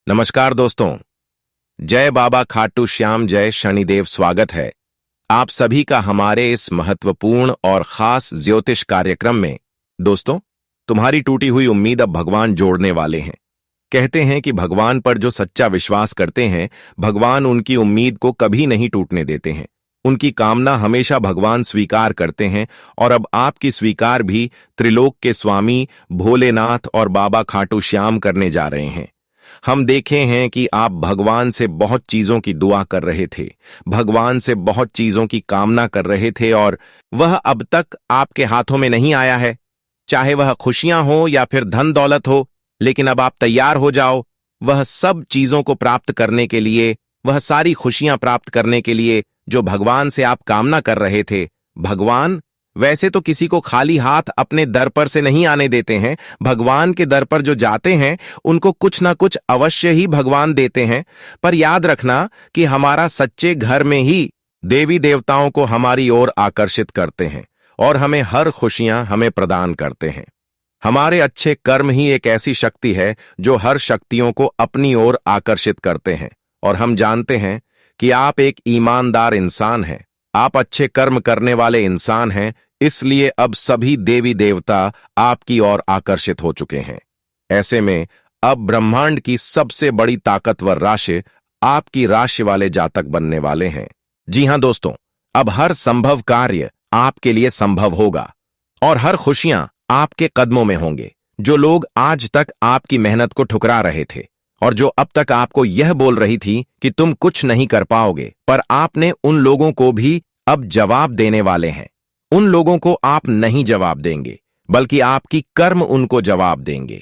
नमस्कार दोस्तों। जय बाबा खाटू श्याम, जय शनिदेव। स्वागत है आप सभी का हमारे इस महत्वपूर्ण और खास ज्योतिष कार्यक्रम में। दोस्तों, तुम्हारी टूटी हुई उम्मीद अब भगवान जोड़ने वाले हैं। कहते हैं कि भगवान पर जो सच्चा विश्वास करते हैं, भगवान उनकी उम्मीद को कभी नहीं टूटने देते हैं। उनकी कामना हमेशा भगवान स्वीकार करते हैं और अब आपकी स्वीकार भी त्रिलोक के स्वामी भोलेनाथ और बाबा खाटू श्याम करने जा रहे हैं। हम देखे हैं कि आप भगवान से बहुत चीजों की दुआ कर रहे थे, भगवान से बहुत चीजों की कामना कर रहे थे और वह अब तक आपके हाथों में नहीं आया है। चाहे वह खुशियां हो या फिर धन दौलत हो, लेकिन अब आप तैयार हो जाओ वह सब चीजों को प्राप्त करने के लिए, वह सारी खुशियां प्राप्त करने के लिए जो भगवान से आप कामना कर रहे थे। भगवान वैसे तो किसी को खाली हाथ अपने दर पर से नहीं आने देते हैं। भगवान के दर पर जो जाते हैं उनको कुछ ना कुछ अवश्य ही भगवान देते हैं। पर याद रखना कि हमारा सच्चे घर में ही देवी देवताओं को हमारी ओर आकर्षित करते हैं और हमें हर खुशियां हमें प्रदान करते हैं। हमारे अच्छे कर्म ही एक ऐसी शक्ति है जो हर शक्तियों को अपनी ओर आकर्षित करते हैं। और हम जानते हैं कि आप एक ईमानदार इंसान हैं, आप अच्छे कर्म करने वाले इंसान हैं, इसलिए अब सभी देवी देवता आपकी ओर आकर्षित हो चुके हैं। ऐसे में अब ब्रह्मांड की सबसे बड़ी ताकतवर राशि आपकी राशि वाले जातक बनने वाले हैं। जी हां दोस्तों, अब हर संभव कार्य आपके लिए संभव होगा और हर खुशियां आपके कदमों में होंगे। जो लोग आज तक आपकी मेहनत को ठुकरा रहे थे और जो अब तक आपको यह बोल रही थी कि तुम कुछ नहीं कर पाओगे, पर आपने उन लोगों को भी अब जवाब देने वाले हैं। उन लोगों को आप नहीं जवाब देंगे, बल्कि आपकी कर्म उनको जवाब देंगे।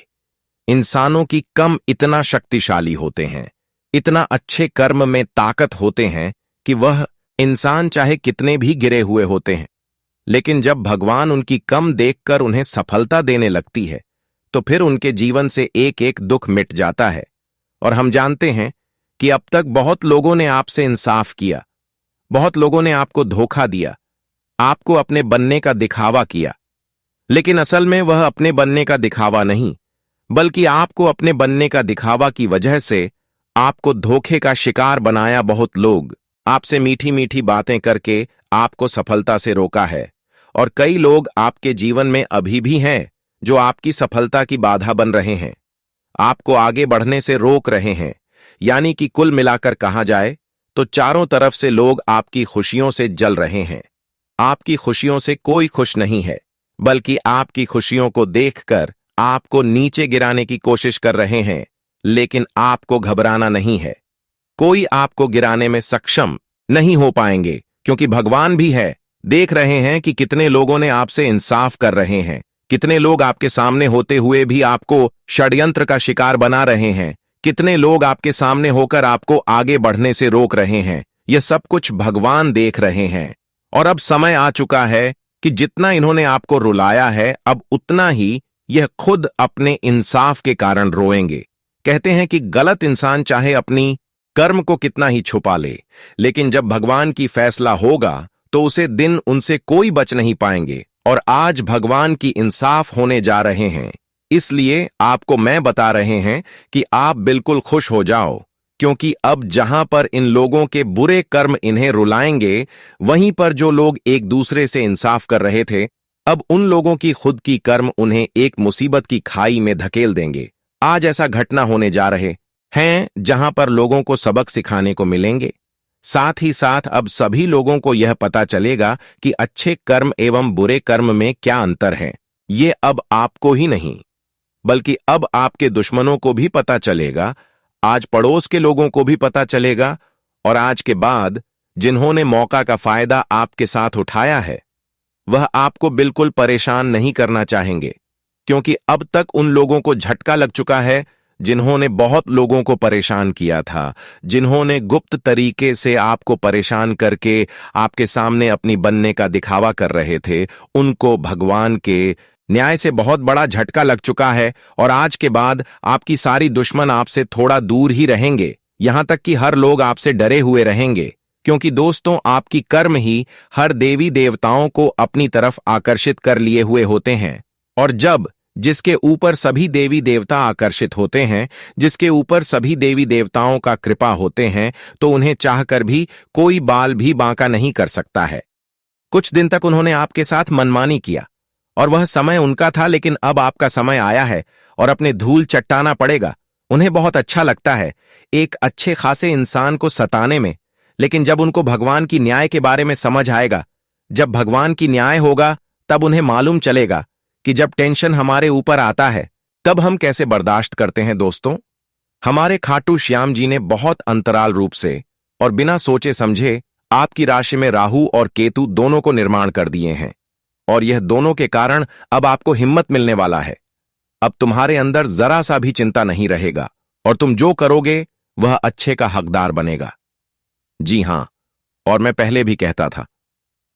इंसानों की कम इतना शक्तिशाली होते हैं, इतना अच्छे कर्म में ताकत होते हैं कि वह इंसान चाहे कितने भी गिरे हुए होते हैं, लेकिन जब भगवान उनकी कम देखकर उन्हें सफलता देने लगती है तो फिर उनके जीवन से एक एक दुख मिट जाता है। और हम जानते हैं कि अब तक बहुत लोगों ने आपसे इंसाफ किया, बहुत लोगों ने आपको धोखा दिया, आपको अपने बनने का दिखावा किया, लेकिन असल में वह अपने बनने का दिखावा नहीं, बल्कि आपको अपने बनने का दिखावा की वजह से आपको धोखे का शिकार बनाया। बहुत लोग आपसे मीठी मीठी बातें करके आपको सफलता से रोका है और कई लोग आपके जीवन में अभी भी हैं जो आपकी सफलता की बाधा बन रहे हैं, आपको आगे बढ़ने से रोक रहे हैं। यानी कि कुल मिलाकर कहा जाए तो चारों तरफ से लोग आपकी खुशियों से जल रहे हैं। आपकी खुशियों से कोई खुश नहीं है, बल्कि आपकी खुशियों को देखकर आपको नीचे गिराने की कोशिश कर रहे हैं। लेकिन आपको घबराना नहीं है, कोई आपको गिराने में सक्षम नहीं हो पाएंगे, क्योंकि भगवान भी है। देख रहे हैं कि कितने लोगों ने आपसे इंसाफ कर रहे हैं, कितने लोग आपके सामने होते हुए भी आपको षड्यंत्र का शिकार बना रहे हैं, कितने लोग आपके सामने होकर आपको आगे बढ़ने से रोक रहे हैं। यह सब कुछ भगवान देख रहे हैं और अब समय आ चुका है कि जितना इन्होंने आपको रुलाया है, अब उतना ही यह खुद अपने इंसाफ के कारण रोएंगे। कहते हैं कि गलत इंसान चाहे अपनी कर्म को कितना ही छुपा ले, लेकिन जब भगवान की फैसला होगा तो उसे दिन उनसे कोई बच नहीं पाएंगे। और आज भगवान की इंसाफ होने जा रहे हैं, इसलिए आपको मैं बता रहे हैं कि आप बिल्कुल खुश हो जाओ, क्योंकि अब जहां पर इन लोगों के बुरे कर्म इन्हें रुलाएंगे, वहीं पर जो लोग एक दूसरे से इंसाफ कर रहे थे, अब उन लोगों की खुद की कर्म उन्हें एक मुसीबत की खाई में धकेल देंगे। आज ऐसा घटना होने जा रहे हैं जहां पर लोगों को सबक सिखाने को मिलेंगे। साथ ही साथ अब सभी लोगों को यह पता चलेगा कि अच्छे कर्म एवं बुरे कर्म में क्या अंतर है। ये अब आपको ही नहीं, बल्कि अब आपके दुश्मनों को भी पता चलेगा, आज पड़ोस के लोगों को भी पता चलेगा। और आज के बाद जिन्होंने मौका का फायदा आपके साथ उठाया है, वह आपको बिल्कुल परेशान नहीं करना चाहेंगे, क्योंकि अब तक उन लोगों को झटका लग चुका है जिन्होंने बहुत लोगों को परेशान किया था, जिन्होंने गुप्त तरीके से आपको परेशान करके आपके सामने अपनी बनने का दिखावा कर रहे थे। उनको भगवान के न्याय से बहुत बड़ा झटका लग चुका है और आज के बाद आपकी सारी दुश्मन आपसे थोड़ा दूर ही रहेंगे, यहां तक कि हर लोग आपसे डरे हुए रहेंगे, क्योंकि दोस्तों आपकी कर्म ही हर देवी देवताओं को अपनी तरफ आकर्षित कर लिए हुए होते हैं। और जब जिसके ऊपर सभी देवी देवता आकर्षित होते हैं, जिसके ऊपर सभी देवी देवताओं का कृपा होते हैं, तो उन्हें चाहकर भी कोई बाल भी बांका नहीं कर सकता है। कुछ दिन तक उन्होंने आपके साथ मनमानी किया और वह समय उनका था, लेकिन अब आपका समय आया है और अपने धूल चट्टाना पड़ेगा। उन्हें बहुत अच्छा लगता है एक अच्छे खासे इंसान को सताने में, लेकिन जब उनको भगवान की न्याय के बारे में समझ आएगा, जब भगवान की न्याय होगा, तब उन्हें मालूम चलेगा कि जब टेंशन हमारे ऊपर आता है तब हम कैसे बर्दाश्त करते हैं। दोस्तों, हमारे खाटू श्याम जी ने बहुत अंतराल रूप से और बिना सोचे समझे आपकी राशि में राहु और केतु दोनों को निर्माण कर दिए हैं, और यह दोनों के कारण अब आपको हिम्मत मिलने वाला है। अब तुम्हारे अंदर जरा सा भी चिंता नहीं रहेगा और तुम जो करोगे वह अच्छे का हकदार बनेगा। जी हां, और मैं पहले भी कहता था,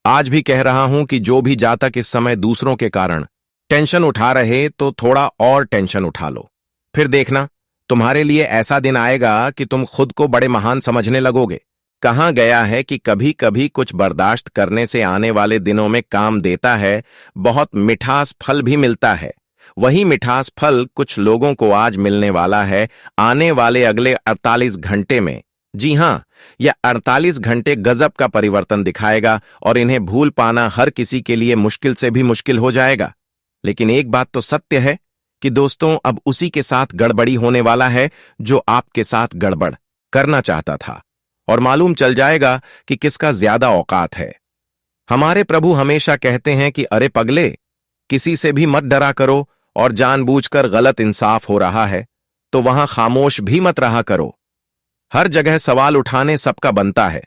आज भी कह रहा हूं कि जो भी जातक इस समय दूसरों के कारण टेंशन उठा रहे, तो थोड़ा और टेंशन उठा लो। फिर देखना, तुम्हारे लिए ऐसा दिन आएगा कि तुम खुद को बड़े महान समझने लगोगे। कहा गया है कि कभी कभी कुछ बर्दाश्त करने से आने वाले दिनों में काम देता है, बहुत मिठास फल भी मिलता है। वही मिठास फल कुछ लोगों को आज मिलने वाला है आने वाले अगले 48 घंटे में। जी हां, यह 48 घंटे गजब का परिवर्तन दिखाएगा और इन्हें भूल पाना हर किसी के लिए मुश्किल से भी मुश्किल हो जाएगा। लेकिन एक बात तो सत्य है कि दोस्तों, अब उसी के साथ गड़बड़ी होने वाला है जो आपके साथ गड़बड़ करना चाहता था, और मालूम चल जाएगा कि किसका ज्यादा औकात है। हमारे प्रभु हमेशा कहते हैं कि अरे पगले, किसी से भी मत डरा करो, और जानबूझकर गलत इंसाफ हो रहा है तो वहां खामोश भी मत रहा करो। हर जगह सवाल उठाने सबका बनता है।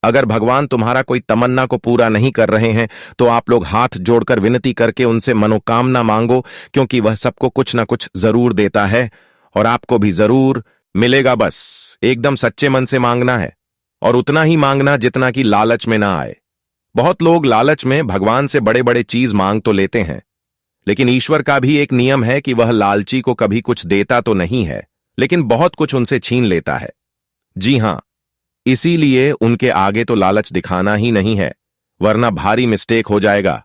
अगर भगवान तुम्हारा कोई तमन्ना को पूरा नहीं कर रहे हैं तो आप लोग हाथ जोड़कर विनती करके उनसे मनोकामना मांगो, क्योंकि वह सबको कुछ ना कुछ जरूर देता है और आपको भी जरूर मिलेगा। बस एकदम सच्चे मन से मांगना है, और उतना ही मांगना जितना कि लालच में ना आए। बहुत लोग लालच में भगवान से बड़े बड़े चीज मांग तो लेते हैं, लेकिन ईश्वर का भी एक नियम है कि वह लालची को कभी कुछ देता तो नहीं है, लेकिन बहुत कुछ उनसे छीन लेता है। जी हां, इसीलिए उनके आगे तो लालच दिखाना ही नहीं है, वरना भारी मिस्टेक हो जाएगा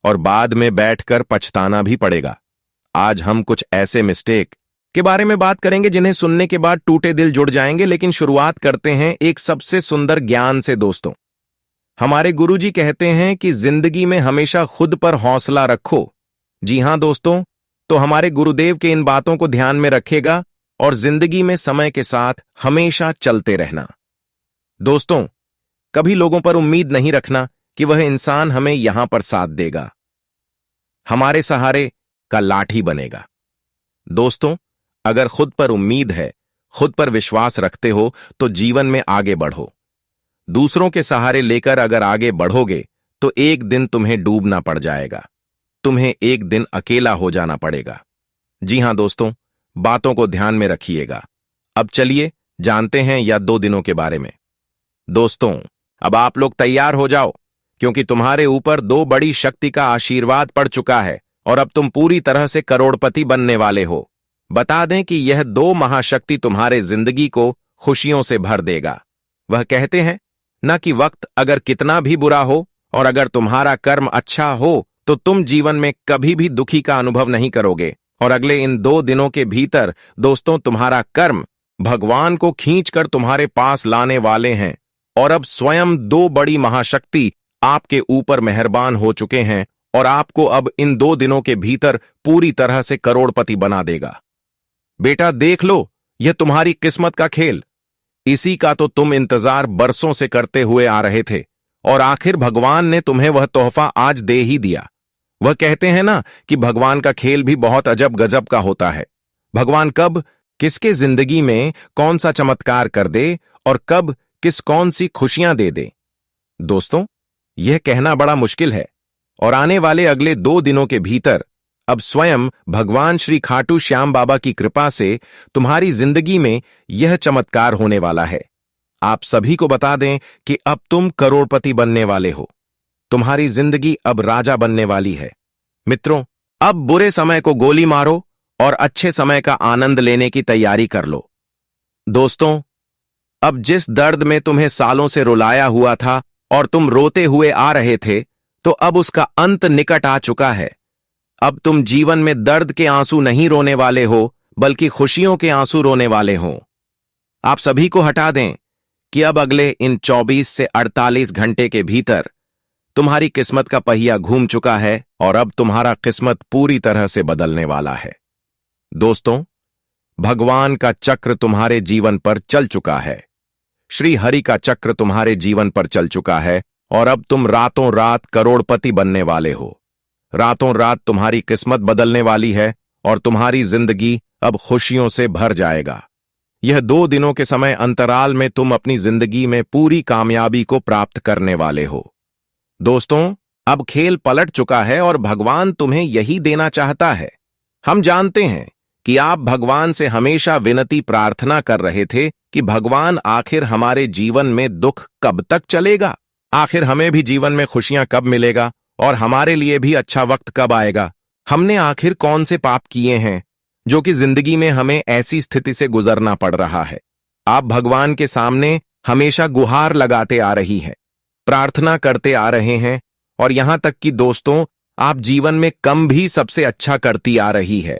और बाद में बैठकर पछताना भी पड़ेगा। आज हम कुछ ऐसे मिस्टेक के बारे में बात करेंगे जिन्हें सुनने के बाद टूटे दिल जुड़ जाएंगे, लेकिन शुरुआत करते हैं एक सबसे सुंदर ज्ञान से। दोस्तों, हमारे गुरुजी कहते हैं कि जिंदगी में हमेशा खुद पर हौसला रखो। जी हां दोस्तों, तो हमारे गुरुदेव के इन बातों को ध्यान में रखेगा और जिंदगी में समय के साथ हमेशा चलते रहना। दोस्तों, कभी लोगों पर उम्मीद नहीं रखना कि वह इंसान हमें यहां पर साथ देगा, हमारे सहारे का लाठी बनेगा। दोस्तों, अगर खुद पर उम्मीद है, खुद पर विश्वास रखते हो, तो जीवन में आगे बढ़ो। दूसरों के सहारे लेकर अगर आगे बढ़ोगे तो एक दिन तुम्हें डूबना पड़ जाएगा, तुम्हें एक दिन अकेला हो जाना पड़ेगा। जी हां दोस्तों, बातों को ध्यान में रखिएगा। अब चलिए जानते हैं या 2 दिनों के बारे में। दोस्तों, अब आप लोग तैयार हो जाओ, क्योंकि तुम्हारे ऊपर 2 बड़ी शक्ति का आशीर्वाद पड़ चुका है और अब तुम पूरी तरह से करोड़पति बनने वाले हो। बता दें कि यह 2 महाशक्ति तुम्हारे जिंदगी को खुशियों से भर देगा। वह कहते हैं न कि वक्त अगर कितना भी बुरा हो और अगर तुम्हारा कर्म अच्छा हो तो तुम जीवन में कभी भी दुखी का अनुभव नहीं करोगे। और अगले इन 2 दिनों के भीतर दोस्तों, तुम्हारा कर्म भगवान को खींचकर तुम्हारे पास लाने वाले हैं, और अब स्वयं 2 बड़ी महाशक्ति आपके ऊपर मेहरबान हो चुके हैं और आपको अब इन 2 दिनों के भीतर पूरी तरह से करोड़पति बना देगा। बेटा देख लो, यह तुम्हारी किस्मत का खेल, इसी का तो तुम इंतजार बरसों से करते हुए आ रहे थे, और आखिर भगवान ने तुम्हें वह तोहफा आज दे ही दिया। वह कहते हैं ना कि भगवान का खेल भी बहुत अजब गजब का होता है। भगवान कब किसके जिंदगी में कौन सा चमत्कार कर दे और कब किस कौन सी खुशियां दे दे, दोस्तों यह कहना बड़ा मुश्किल है। और आने वाले अगले 2 दिनों के भीतर अब स्वयं भगवान श्री खाटू श्याम बाबा की कृपा से तुम्हारी जिंदगी में यह चमत्कार होने वाला है। आप सभी को बता दें कि अब तुम करोड़पति बनने वाले हो, तुम्हारी जिंदगी अब राजा बनने वाली है। मित्रों, अब बुरे समय को गोली मारो और अच्छे समय का आनंद लेने की तैयारी कर लो। दोस्तों, अब जिस दर्द में तुम्हें सालों से रुलाया हुआ था और तुम रोते हुए आ रहे थे, तो अब उसका अंत निकट आ चुका है। अब तुम जीवन में दर्द के आंसू नहीं रोने वाले हो, बल्कि खुशियों के आंसू रोने वाले हो। आप सभी को हटा दें कि अब अगले इन 24 से 48 घंटे के भीतर तुम्हारी किस्मत का पहिया घूम चुका है और अब तुम्हारा किस्मत पूरी तरह से बदलने वाला है। दोस्तों, भगवान का चक्र तुम्हारे जीवन पर चल चुका है। श्री हरि का चक्र तुम्हारे जीवन पर चल चुका है और अब तुम रातों रात करोड़पति बनने वाले हो। रातों रात तुम्हारी किस्मत बदलने वाली है और तुम्हारी जिंदगी अब खुशियों से भर जाएगा। यह 2 दिनों के समय अंतराल में तुम अपनी जिंदगी में पूरी कामयाबी को प्राप्त करने वाले हो। दोस्तों, अब खेल पलट चुका है और भगवान तुम्हें यही देना चाहता है। हम जानते हैं कि आप भगवान से हमेशा विनती प्रार्थना कर रहे थे कि भगवान आखिर हमारे जीवन में दुख कब तक चलेगा, आखिर हमें भी जीवन में खुशियां कब मिलेगा और हमारे लिए भी अच्छा वक्त कब आएगा। हमने आखिर कौन से पाप किए हैं जो कि जिंदगी में हमें ऐसी स्थिति से गुजरना पड़ रहा है। आप भगवान के सामने हमेशा गुहार लगाते आ रही हैं, प्रार्थना करते आ रहे हैं और यहां तक कि दोस्तों, आप जीवन में कम भी सबसे अच्छा करती आ रही है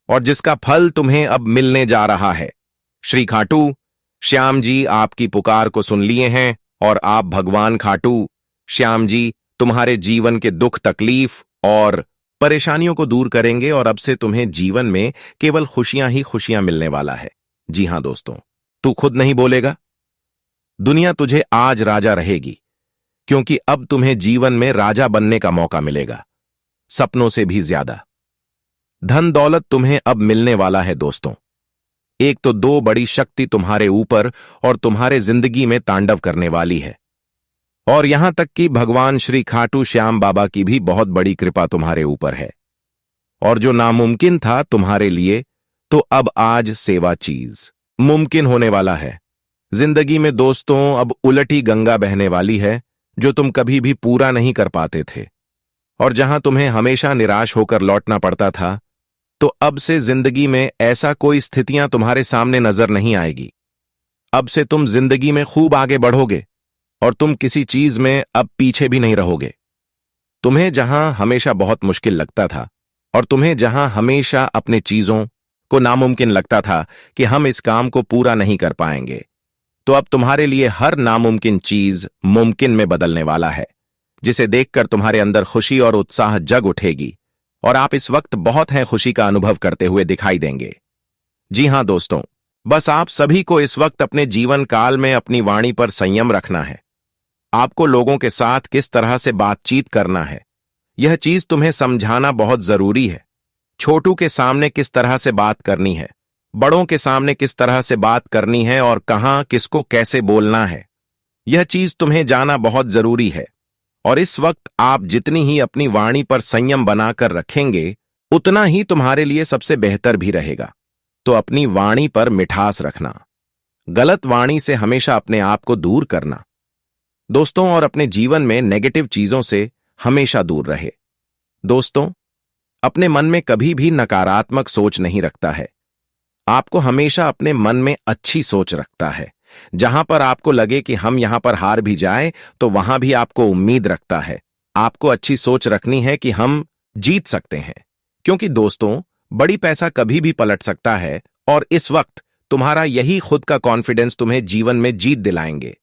और जिसका फल तुम्हें अब मिलने जा रहा है। श्री खाटू श्याम जी आपकी पुकार को सुन लिए हैं और आप भगवान खाटू श्याम जी तुम्हारे जीवन के दुख तकलीफ और परेशानियों को दूर करेंगे और अब से तुम्हें जीवन में केवल खुशियां ही खुशियां मिलने वाला है। जी हां दोस्तों, तू खुद नहीं बोलेगा, दुनिया तुझे आज राजा रहेगी, क्योंकि अब तुम्हें जीवन में राजा बनने का मौका मिलेगा, सपनों से भी ज्यादा। धन दौलत तुम्हें अब मिलने वाला है दोस्तों। एक तो 2 बड़ी शक्ति तुम्हारे ऊपर और तुम्हारे जिंदगी में तांडव करने वाली है और यहां तक कि भगवान श्री खाटू श्याम बाबा की भी बहुत बड़ी कृपा तुम्हारे ऊपर है। और जो नामुमकिन था तुम्हारे लिए, तो अब आज सेवा चीज मुमकिन होने वाला है। जिंदगी में दोस्तों अब उलटी गंगा बहने वाली है जो तुम कभी भी पूरा नहीं कर पाते थे और जहां तुम्हें हमेशा निराश होकर लौटना पड़ता था, तो अब से जिंदगी में ऐसा कोई स्थितियां तुम्हारे सामने नजर नहीं आएगी। अब से तुम जिंदगी में खूब आगे बढ़ोगे और तुम किसी चीज में अब पीछे भी नहीं रहोगे। तुम्हें जहां हमेशा बहुत मुश्किल लगता था और तुम्हें जहां हमेशा अपने चीजों को नामुमकिन लगता था कि हम इस काम को पूरा नहीं कर पाएंगे, तो अब तुम्हारे लिए हर नामुमकिन चीज मुमकिन में बदलने वाला है, जिसे देखकर तुम्हारे अंदर खुशी और उत्साह जग उठेगी और आप इस वक्त बहुत है खुशी का अनुभव करते हुए दिखाई देंगे। जी हां दोस्तों, बस आप सभी को इस वक्त अपने जीवन काल में अपनी वाणी पर संयम रखना है। आपको लोगों के साथ किस तरह से बातचीत करना है, यह चीज तुम्हें समझाना बहुत जरूरी है। छोटू के सामने किस तरह से बात करनी है, बड़ों के सामने किस तरह से बात करनी है और कहां किसको कैसे बोलना है, यह चीज तुम्हें जाना बहुत जरूरी है। और इस वक्त आप जितनी ही अपनी वाणी पर संयम बनाकर रखेंगे, उतना ही तुम्हारे लिए सबसे बेहतर भी रहेगा। तो अपनी वाणी पर मिठास रखना, गलत वाणी से हमेशा अपने आप को दूर करना दोस्तों, और अपने जीवन में नेगेटिव चीजों से हमेशा दूर रहे। दोस्तों, अपने मन में कभी भी नकारात्मक सोच नहीं रखता है। आपको हमेशा अपने मन में अच्छी सोच रखता है। जहां पर आपको लगे कि हम यहां पर हार भी जाएं, तो वहां भी आपको उम्मीद रखता है। आपको अच्छी सोच रखनी है कि हम जीत सकते हैं, क्योंकि दोस्तों बड़ी पैसा कभी भी पलट सकता है और इस वक्त तुम्हारा यही खुद का कॉन्फिडेंस तुम्हें जीवन में जीत दिलाएंगे।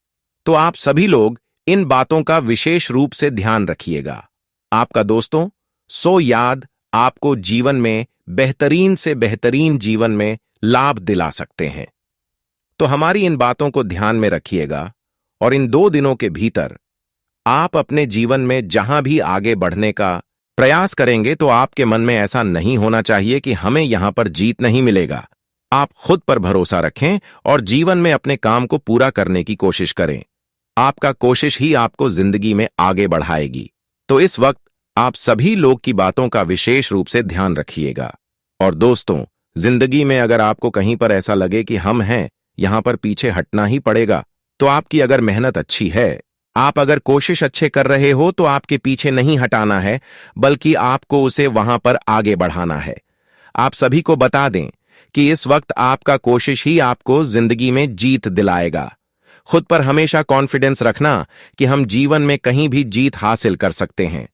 तो आप सभी लोग इन बातों का विशेष रूप से ध्यान रखिएगा। आपका दोस्तों सो याद आपको जीवन में बेहतरीन से बेहतरीन जीवन में लाभ दिला सकते हैं। तो हमारी इन बातों को ध्यान में रखिएगा और इन 2 दिनों के भीतर आप अपने जीवन में जहां भी आगे बढ़ने का प्रयास करेंगे, तो आपके मन में ऐसा नहीं होना चाहिए कि हमें यहां पर जीत नहीं मिलेगा। आप खुद पर भरोसा रखें और जीवन में अपने काम को पूरा करने की कोशिश करें। आपका कोशिश ही आपको जिंदगी में आगे बढ़ाएगी। तो इस वक्त आप सभी लोग की बातों का विशेष रूप से ध्यान रखिएगा। और दोस्तों, जिंदगी में अगर आपको कहीं पर ऐसा लगे कि हम हैं, यहां पर पीछे हटना ही पड़ेगा, तो आपकी अगर मेहनत अच्छी है, आप अगर कोशिश अच्छे कर रहे हो, तो आपके पीछे नहीं हटाना है, बल्कि आपको उसे वहां पर आगे बढ़ाना है। आप सभी को बता दें कि इस वक्त आपका कोशिश ही आपको जिंदगी में जीत दिलाएगा। खुद पर हमेशा कॉन्फिडेंस रखना कि हम जीवन में कहीं भी जीत हासिल कर सकते हैं।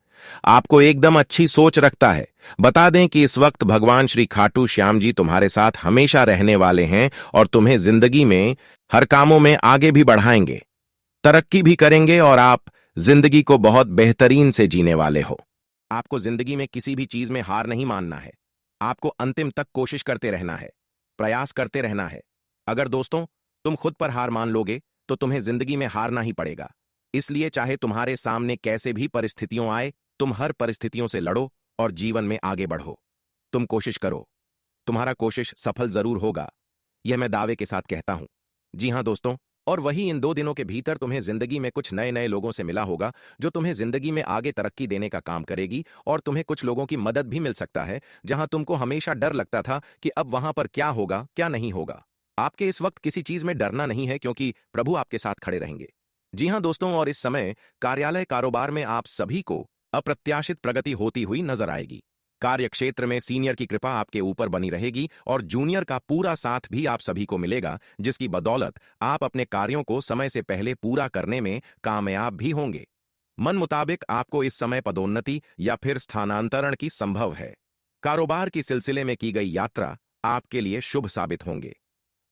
आपको एकदम अच्छी सोच रखता है। बता दें कि इस वक्त भगवान श्री खाटू श्याम जी तुम्हारे साथ हमेशा रहने वाले हैं और तुम्हें जिंदगी में हर कामों में आगे भी बढ़ाएंगे, तरक्की भी करेंगे और आप जिंदगी को बहुत बेहतरीन से जीने वाले हो। आपको जिंदगी में किसी भी चीज में हार नहीं मानना है। आपको अंतिम तक कोशिश करते रहना है, प्रयास करते रहना है। अगर दोस्तों तुम खुद पर हार मान लोगे तो तुम्हें जिंदगी में हारना ही पड़ेगा। इसलिए चाहे तुम्हारे सामने कैसे भी परिस्थितियों आए, तुम हर परिस्थितियों से लड़ो और जीवन में आगे बढ़ो। तुम कोशिश करो, तुम्हारा कोशिश सफल जरूर होगा, यह मैं दावे के साथ कहता हूं। जी हां दोस्तों, और वही इन 2 दिनों के भीतर तुम्हें जिंदगी में कुछ नए नए लोगों से मिला होगा जो तुम्हें जिंदगी में आगे तरक्की देने का काम करेगी, और तुम्हें कुछ लोगों की मदद भी मिल सकता है जहां तुमको हमेशा डर लगता था कि अब वहां पर क्या होगा क्या नहीं होगा। आपके इस वक्त किसी चीज में डरना नहीं है क्योंकि प्रभु आपके साथ खड़े रहेंगे। जी हां दोस्तों, और इस समय कार्यालय कारोबार में आप सभी को अप्रत्याशित प्रगति होती हुई नजर आएगी। कार्य क्षेत्र में सीनियर की कृपा आपके ऊपर बनी रहेगी और जूनियर का पूरा साथ भी आप सभी को मिलेगा, जिसकी बदौलत आप अपने कार्यों को समय से पहले पूरा करने में कामयाब भी होंगे। मन मुताबिक आपको इस समय पदोन्नति या फिर स्थानांतरण की संभव है। कारोबार की सिलसिले में की गई यात्रा आपके लिए शुभ साबित होंगे।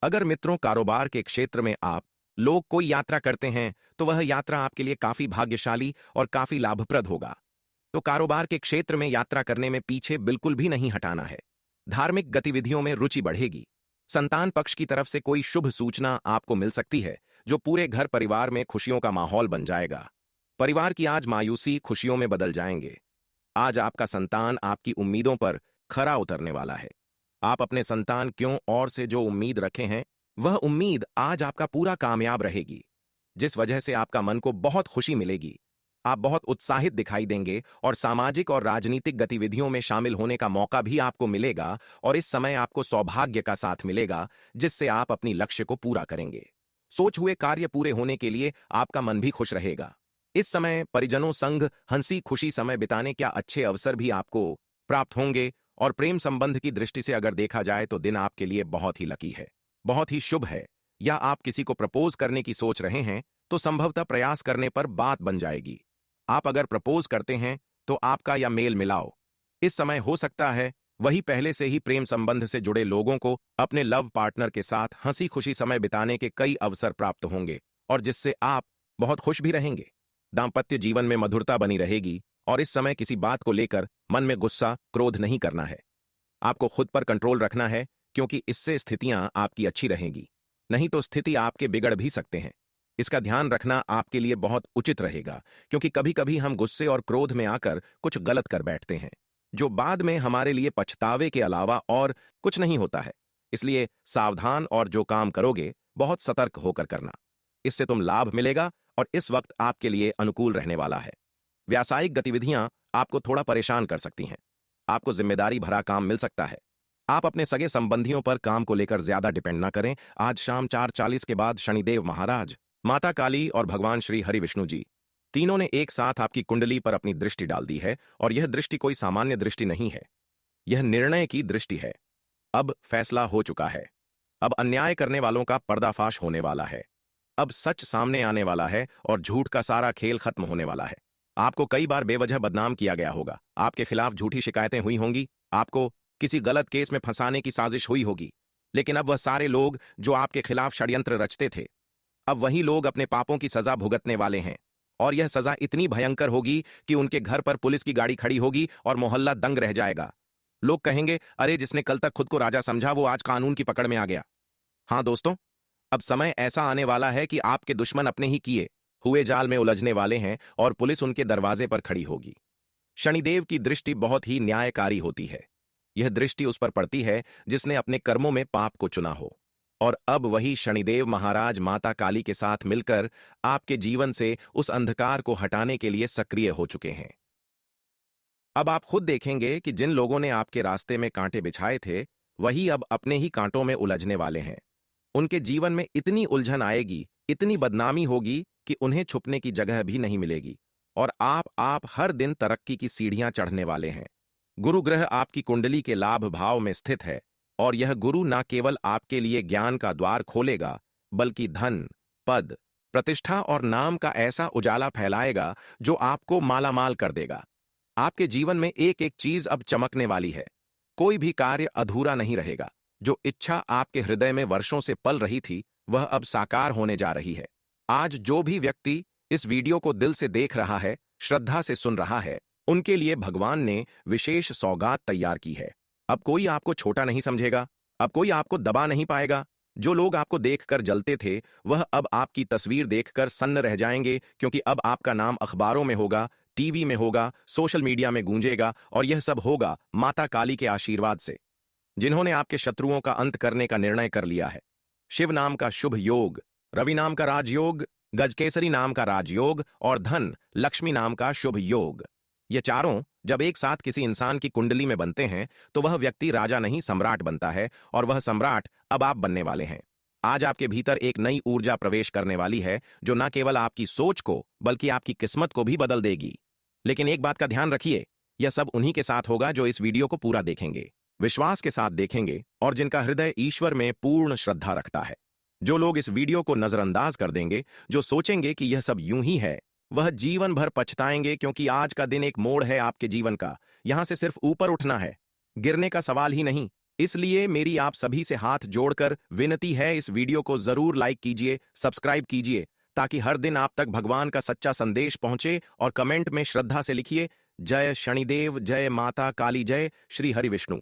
अगर मित्रों कारोबार के क्षेत्र में आप लोग कोई यात्रा करते हैं तो वह यात्रा आपके लिए काफी भाग्यशाली और काफी लाभप्रद होगा। तो कारोबार के क्षेत्र में यात्रा करने में पीछे बिल्कुल भी नहीं हटाना है। धार्मिक गतिविधियों में रुचि बढ़ेगी। संतान पक्ष की तरफ से कोई शुभ सूचना आपको मिल सकती है जो पूरे घर परिवार में खुशियों का माहौल बन जाएगा। परिवार की आज मायूसी खुशियों में बदल जाएंगे। आज आपका संतान आपकी उम्मीदों पर खरा उतरने वाला है। आप अपने संतान क्यों और से जो उम्मीद रखे हैं वह उम्मीद आज आपका पूरा कामयाब रहेगी, जिस वजह से आपका मन को बहुत खुशी मिलेगी। आप बहुत उत्साहित दिखाई देंगे और सामाजिक और राजनीतिक गतिविधियों में शामिल होने का मौका भी आपको मिलेगा, और इस समय आपको सौभाग्य का साथ मिलेगा जिससे आप अपनी लक्ष्य को पूरा करेंगे। सोच हुए कार्य पूरे होने के लिए आपका मन भी खुश रहेगा। इस समय परिजनों संग हंसी खुशी समय बिताने क्या अच्छे अवसर भी आपको प्राप्त होंगे, और प्रेम संबंध की दृष्टि से अगर देखा जाए तो दिन आपके लिए बहुत ही लकी है, बहुत ही शुभ है। या आप किसी को प्रपोज करने की सोच रहे हैं तो संभवतः प्रयास करने पर बात बन जाएगी। आप अगर प्रपोज करते हैं तो आपका या मेल मिलाओ इस समय हो सकता है वही पहले से ही प्रेम संबंध से जुड़े लोगों को अपने लव पार्टनर के साथ हंसी खुशी समय बिताने के कई अवसर प्राप्त होंगे, और जिससे आप बहुत खुश भी रहेंगे। दाम्पत्य जीवन में मधुरता बनी रहेगी, और इस समय किसी बात को लेकर मन में गुस्सा क्रोध नहीं करना है। आपको खुद पर कंट्रोल रखना है क्योंकि इससे स्थितियां आपकी अच्छी रहेंगी, नहीं तो स्थिति आपके बिगड़ भी सकते हैं। इसका ध्यान रखना आपके लिए बहुत उचित रहेगा, क्योंकि कभी कभी हम गुस्से और क्रोध में आकर कुछ गलत कर बैठते हैं जो बाद में हमारे लिए पछतावे के अलावा और कुछ नहीं होता है। इसलिए सावधान और जो काम करोगे बहुत सतर्क होकर करना, इससे तुम लाभ मिलेगा और इस वक्त आपके लिए अनुकूल रहने वाला है। व्यावसायिक गतिविधियां आपको थोड़ा परेशान कर सकती हैं। आपको जिम्मेदारी भरा काम मिल सकता है। आप अपने सगे संबंधियों पर काम को लेकर ज्यादा डिपेंड ना करें। आज शाम 4:40 के बाद शनिदेव महाराज, माता काली और भगवान श्री हरि विष्णु जी तीनों ने एक साथ आपकी कुंडली पर अपनी दृष्टि डाल दी है, और यह दृष्टि कोई सामान्य दृष्टि नहीं है, यह निर्णय की दृष्टि है। अब फैसला हो चुका है। अब अन्याय करने वालों का पर्दाफाश होने वाला है। अब सच सामने आने वाला है और झूठ का सारा खेल खत्म होने वाला है। आपको कई बार बेवजह बदनाम किया गया होगा, आपके खिलाफ झूठी शिकायतें हुई होंगी, आपको किसी गलत केस में फंसाने की साजिश हुई होगी, लेकिन अब वह सारे लोग जो आपके खिलाफ षड्यंत्र रचते थे, अब वही लोग अपने पापों की सजा भुगतने वाले हैं। और यह सजा इतनी भयंकर होगी कि उनके घर पर पुलिस की गाड़ी खड़ी होगी और मोहल्ला दंग रह जाएगा। लोग कहेंगे, अरे जिसने कल तक खुद को राजा समझा वो आज कानून की पकड़ में आ गया। हाँ दोस्तों, अब समय ऐसा आने वाला है कि आपके दुश्मन अपने ही किए हुए जाल में उलझने वाले हैं और पुलिस उनके दरवाजे पर खड़ी होगी। शनिदेव की दृष्टि बहुत ही न्यायकारी होती है। यह दृष्टि उस पर पड़ती है जिसने अपने कर्मों में पाप को चुना हो, और अब वही शनिदेव महाराज माता काली के साथ मिलकर आपके जीवन से उस अंधकार को हटाने के लिए सक्रिय हो चुके हैं। अब आप खुद देखेंगे कि जिन लोगों ने आपके रास्ते में कांटे बिछाए थे वही अब अपने ही कांटों में उलझने वाले हैं। उनके जीवन में इतनी उलझन आएगी, इतनी बदनामी होगी कि उन्हें छुपने की जगह भी नहीं मिलेगी, और आप हर दिन तरक्की की सीढ़ियां चढ़ने वाले हैं। गुरु ग्रह आपकी कुंडली के लाभ भाव में स्थित है, और यह गुरु न केवल आपके लिए ज्ञान का द्वार खोलेगा बल्कि धन, पद, प्रतिष्ठा और नाम का ऐसा उजाला फैलाएगा जो आपको मालामाल कर देगा। आपके जीवन में एक एक चीज अब चमकने वाली है। कोई भी कार्य अधूरा नहीं रहेगा। जो इच्छा आपके हृदय में वर्षों से पल रही थी, वह अब साकार होने जा रही है। आज जो भी व्यक्ति इस वीडियो को दिल से देख रहा है, श्रद्धा से सुन रहा है, उनके लिए भगवान ने विशेष सौगात तैयार की है। अब कोई आपको छोटा नहीं समझेगा, अब कोई आपको दबा नहीं पाएगा। जो लोग आपको देखकर जलते थे, वह अब आपकी तस्वीर देखकर सन्न रह जाएंगे, क्योंकि अब आपका नाम अखबारों में होगा, टीवी में होगा, सोशल मीडिया में गूंजेगा, और यह सब होगा माता काली के आशीर्वाद से, जिन्होंने आपके शत्रुओं का अंत करने का निर्णय कर लिया है। शिव नाम का शुभ योग, रवि नाम का राजयोग, गजकेसरी नाम का राजयोग और धन लक्ष्मी नाम का शुभ योग, ये चारों जब एक साथ किसी इंसान की कुंडली में बनते हैं, तो वह व्यक्ति राजा नहीं सम्राट बनता है, और वह सम्राट अब आप बनने वाले हैं। आज आपके भीतर एक नई ऊर्जा प्रवेश करने वाली है, जो न केवल आपकी सोच को बल्कि आपकी किस्मत को भी बदल देगी। लेकिन एक बात का ध्यान रखिए, यह सब उन्हीं के साथ होगा जो इस वीडियो को पूरा देखेंगे, विश्वास के साथ देखेंगे, और जिनका हृदय ईश्वर में पूर्ण श्रद्धा रखता है। जो लोग इस वीडियो को नजरअंदाज कर देंगे, जो सोचेंगे कि यह सब यूं ही है, वह जीवन भर पछताएंगे, क्योंकि आज का दिन एक मोड़ है आपके जीवन का। यहां से सिर्फ ऊपर उठना है, गिरने का सवाल ही नहीं। इसलिए मेरी आप सभी से हाथ जोड़कर विनती है, इस वीडियो को जरूर लाइक कीजिए, सब्सक्राइब कीजिए, ताकि हर दिन आप तक भगवान का सच्चा संदेश पहुंचे। और कमेंट में श्रद्धा से लिखिए, जय शनिदेव, जय माता काली, जय श्री हरि विष्णु।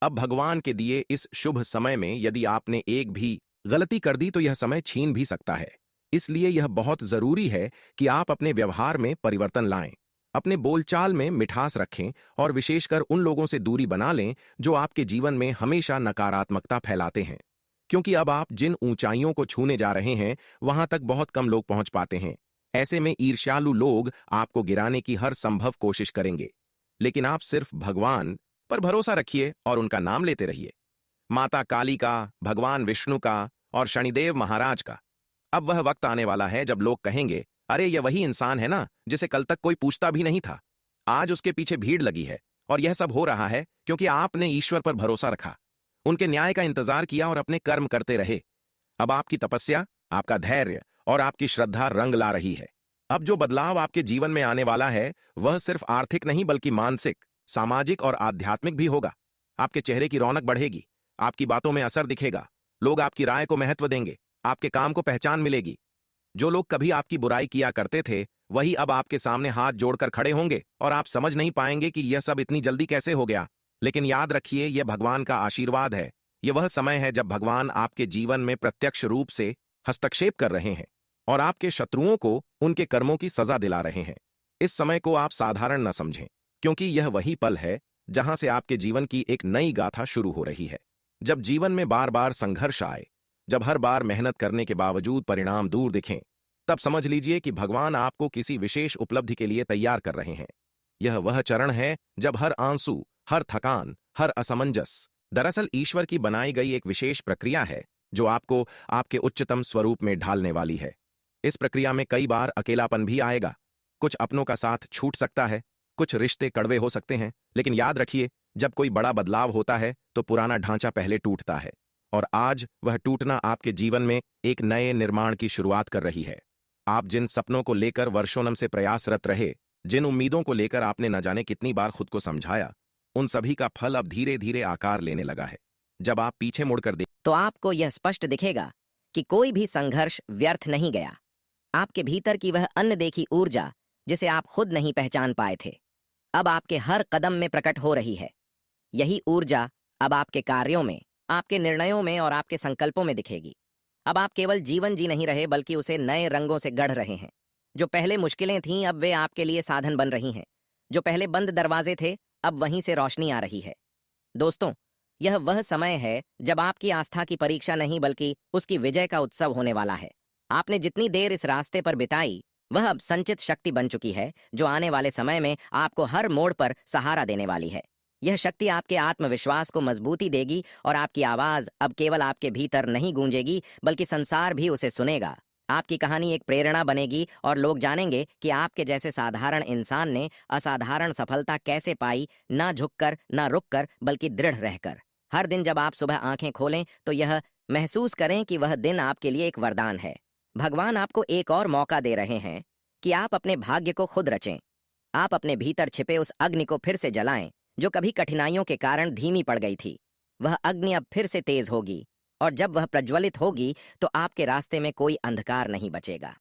अब भगवान के दिए इस शुभ समय में यदि आपने एक भी गलती कर दी, तो यह समय छीन भी सकता है। इसलिए यह बहुत जरूरी है कि आप अपने व्यवहार में परिवर्तन लाएं, अपने बोलचाल में मिठास रखें, और विशेषकर उन लोगों से दूरी बना लें जो आपके जीवन में हमेशा नकारात्मकता फैलाते हैं। क्योंकि अब आप जिन ऊंचाइयों को छूने जा रहे हैं, वहां तक बहुत कम लोग पहुंच पाते हैं। ऐसे में ईर्ष्यालु लोग आपको गिराने की हर संभव कोशिश करेंगे, लेकिन आप सिर्फ भगवान पर भरोसा रखिए और उनका नाम लेते रहिए, माता काली का, भगवान विष्णु का और शनिदेव महाराज का। अब वह वक्त आने वाला है जब लोग कहेंगे, अरे यह वही इंसान है ना जिसे कल तक कोई पूछता भी नहीं था। आज उसके पीछे भीड़ लगी है, और यह सब हो रहा है क्योंकि आपने ईश्वर पर भरोसा रखा, उनके न्याय का इंतजार किया और अपने कर्म करते रहे। अब आपकी तपस्या, आपका धैर्य और आपकी श्रद्धा रंग ला रही है। अब जो बदलाव आपके जीवन में आने वाला है, वह सिर्फ आर्थिक नहीं बल्कि मानसिक, सामाजिक और आध्यात्मिक भी होगा। आपके चेहरे की रौनक बढ़ेगी, आपकी बातों में असर दिखेगा, लोग आपकी राय को महत्व देंगे, आपके काम को पहचान मिलेगी। जो लोग कभी आपकी बुराई किया करते थे, वही अब आपके सामने हाथ जोड़कर खड़े होंगे, और आप समझ नहीं पाएंगे कि यह सब इतनी जल्दी कैसे हो गया। लेकिन याद रखिए, यह भगवान का आशीर्वाद है। यह वह समय है जब भगवान आपके जीवन में प्रत्यक्ष रूप से हस्तक्षेप कर रहे हैं और आपके शत्रुओं को उनके कर्मों की सजा दिला रहे हैं। इस समय को आप साधारण न समझें, क्योंकि यह वही पल है जहां से आपके जीवन की एक नई गाथा शुरू हो रही है। जब जीवन में बार बार संघर्ष आए, जब हर बार मेहनत करने के बावजूद परिणाम दूर दिखें, तब समझ लीजिए कि भगवान आपको किसी विशेष उपलब्धि के लिए तैयार कर रहे हैं। यह वह चरण है जब हर आंसू, हर थकान, हर असमंजस दरअसल ईश्वर की बनाई गई एक विशेष प्रक्रिया है, जो आपको आपके उच्चतम स्वरूप में ढालने वाली है। इस प्रक्रिया में कई बार अकेलापन भी आएगा, कुछ अपनों का साथ छूट सकता है, कुछ रिश्ते कड़वे हो सकते हैं, लेकिन याद रखिए, जब कोई बड़ा बदलाव होता है तो पुराना ढांचा पहले टूटता है, और आज वह टूटना आपके जीवन में एक नए निर्माण की शुरुआत कर रही है। आप जिन सपनों को लेकर वर्षों से प्रयासरत रहे, जिन उम्मीदों को लेकर आपने न जाने कितनी बार खुद को समझाया, उन सभी का फल अब धीरे धीरे आकार लेने लगा है। जब आप पीछे मुड़कर तो आपको यह स्पष्ट दिखेगा कि कोई भी संघर्ष व्यर्थ नहीं गया। आपके भीतर की वह अनदेखी ऊर्जा, जिसे आप खुद नहीं पहचान पाए थे, अब आपके हर कदम में प्रकट हो रही है। यही ऊर्जा अब आपके कार्यों में, आपके निर्णयों में और आपके संकल्पों में दिखेगी। अब आप केवल जीवन जी नहीं रहे, बल्कि उसे नए रंगों से गढ़ रहे हैं। जो पहले मुश्किलें थीं, अब वे आपके लिए साधन बन रही हैं। जो पहले बंद दरवाजे थे, अब वहीं से रोशनी आ रही है। दोस्तों, यह वह समय है जब आपकी आस्था की परीक्षा नहीं बल्कि उसकी विजय का उत्सव होने वाला है। आपने जितनी देर इस रास्ते पर बिताई, वह अब संचित शक्ति बन चुकी है, जो आने वाले समय में आपको हर मोड़ पर सहारा देने वाली है। यह शक्ति आपके आत्मविश्वास को मजबूती देगी, और आपकी आवाज अब केवल आपके भीतर नहीं गूंजेगी, बल्कि संसार भी उसे सुनेगा। आपकी कहानी एक प्रेरणा बनेगी, और लोग जानेंगे कि आपके जैसे साधारण इंसान ने असाधारण सफलता कैसे पाई, ना झुककर, ना रुककर, बल्कि दृढ़ रहकर। हर दिन जब आप सुबह आंखें खोलें, तो यह महसूस करें कि वह दिन आपके लिए एक वरदान है। भगवान आपको एक और मौका दे रहे हैं कि आप अपने भाग्य को खुद रचें। आप अपने भीतर छिपे उस अग्नि को फिर से जलाएं जो कभी कठिनाइयों के कारण धीमी पड़ गई थी। वह अग्नि अब फिर से तेज होगी, और जब वह प्रज्वलित होगी तो आपके रास्ते में कोई अंधकार नहीं बचेगा।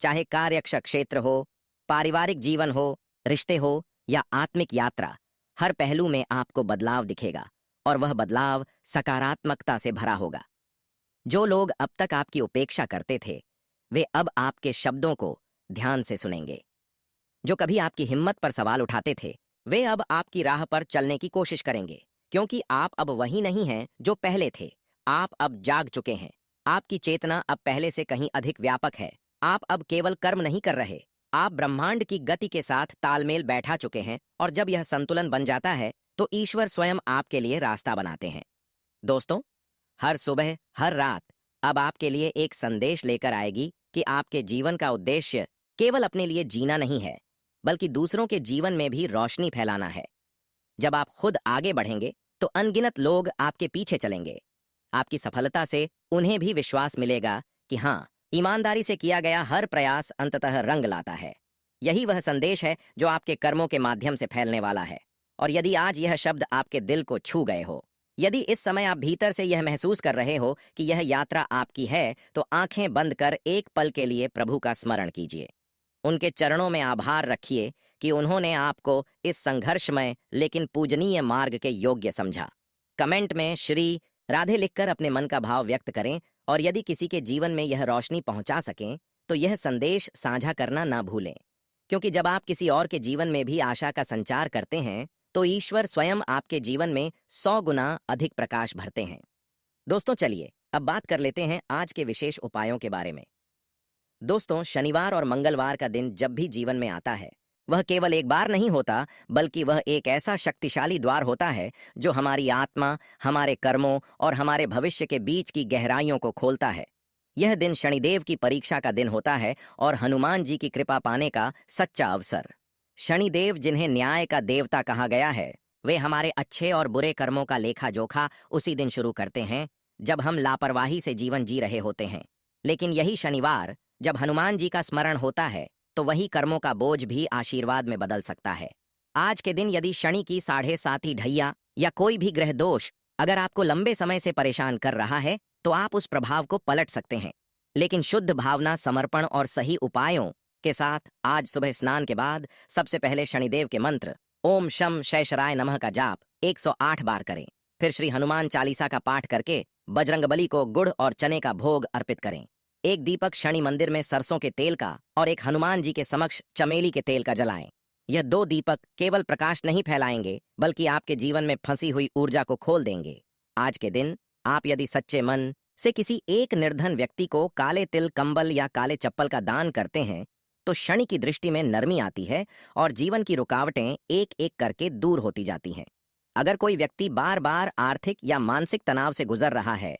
चाहे कार्यक्ष क्षेत्र हो, पारिवारिक जीवन हो, रिश्ते हो या आत्मिक यात्रा, हर पहलू में आपको बदलाव दिखेगा, और वह बदलाव सकारात्मकता से भरा होगा। जो लोग अब तक आपकी उपेक्षा करते थे, वे अब आपके शब्दों को ध्यान से सुनेंगे। जो कभी आपकी हिम्मत पर सवाल उठाते थे, वे अब आपकी राह पर चलने की कोशिश करेंगे, क्योंकि आप अब वही नहीं हैं जो पहले थे। आप अब जाग चुके हैं। आपकी चेतना अब पहले से कहीं अधिक व्यापक है। आप अब केवल कर्म नहीं कर रहे, आप ब्रह्मांड की गति के साथ तालमेल बैठा चुके हैं, और जब यह संतुलन बन जाता है तो ईश्वर स्वयं आपके लिए रास्ता बनाते हैं। दोस्तों, हर सुबह, हर रात अब आपके लिए एक संदेश लेकर आएगी कि आपके जीवन का उद्देश्य केवल अपने लिए जीना नहीं है, बल्कि दूसरों के जीवन में भी रोशनी फैलाना है। जब आप खुद आगे बढ़ेंगे तो अनगिनत लोग आपके पीछे चलेंगे। आपकी सफलता से उन्हें भी विश्वास मिलेगा कि हाँ, ईमानदारी से किया गया हर प्रयास अंततः रंग लाता है। यही वह संदेश है जो आपके कर्मों के माध्यम से फैलने वाला है। और यदि आज यह शब्द आपके दिल को छू गए हो, यदि इस समय आप भीतर से यह महसूस कर रहे हो कि यह यात्रा आपकी है, तो आंखें बंद कर एक पल के लिए प्रभु का स्मरण कीजिए। उनके चरणों में आभार रखिए कि उन्होंने आपको इस संघर्षमय लेकिन पूजनीय मार्ग के योग्य समझा। कमेंट में श्री राधे लिखकर अपने मन का भाव व्यक्त करें, और यदि किसी के जीवन में यह रोशनी पहुंचा सकें तो यह संदेश साझा करना ना भूलें, क्योंकि जब आप किसी और के जीवन में भी आशा का संचार करते हैं तो ईश्वर स्वयं आपके जीवन में 100 गुना अधिक प्रकाश भरते हैं। दोस्तों, चलिए अब बात कर लेते हैं आज के विशेष उपायों के बारे में। दोस्तों, शनिवार और मंगलवार का दिन जब भी जीवन में आता है, वह केवल एक बार नहीं होता, बल्कि वह एक ऐसा शक्तिशाली द्वार होता है जो हमारी आत्मा, हमारे कर्मों और हमारे भविष्य के बीच की गहराइयों को खोलता है। यह दिन शनिदेव की परीक्षा का दिन होता है और हनुमान जी की कृपा पाने का सच्चा अवसर। शनिदेव, जिन्हें न्याय का देवता कहा गया है, वे हमारे अच्छे और बुरे कर्मों का लेखा जोखा उसी दिन शुरू करते हैं जब हम लापरवाही से जीवन जी रहे होते हैं। लेकिन यही शनिवार, जब हनुमान जी का स्मरण होता है, तो वही कर्मों का बोझ भी आशीर्वाद में बदल सकता है। आज के दिन यदि शनि की 7.5 ढैया या कोई भी ग्रह दोष अगर आपको लंबे समय से परेशान कर रहा है, तो आप उस प्रभाव को पलट सकते हैं। लेकिन शुद्ध भावना, समर्पण और सही उपायों के साथ आज सुबह स्नान के बाद सबसे पहले शनिदेव के मंत्र ओम शम शैशराय नमः का जाप 108 बार करें। फिर श्री हनुमान चालीसा का पाठ करके बजरंगबली को गुड़ और चने का भोग अर्पित करें। एक दीपक शनि मंदिर में सरसों के तेल का और एक हनुमान जी के समक्ष चमेली के तेल का जलाएं। यह 2 दीपक केवल प्रकाश नहीं फैलाएंगे, बल्कि आपके जीवन में फंसी हुई ऊर्जा को खोल देंगे। आज के दिन आप यदि सच्चे मन से किसी एक निर्धन व्यक्ति को काले तिल, कंबल या काले चप्पल का दान करते हैं, तो शनि की दृष्टि में नरमी आती है और जीवन की रुकावटें एक एक करके दूर होती जाती हैं। अगर कोई व्यक्ति बार बार आर्थिक या मानसिक तनाव से गुजर रहा है,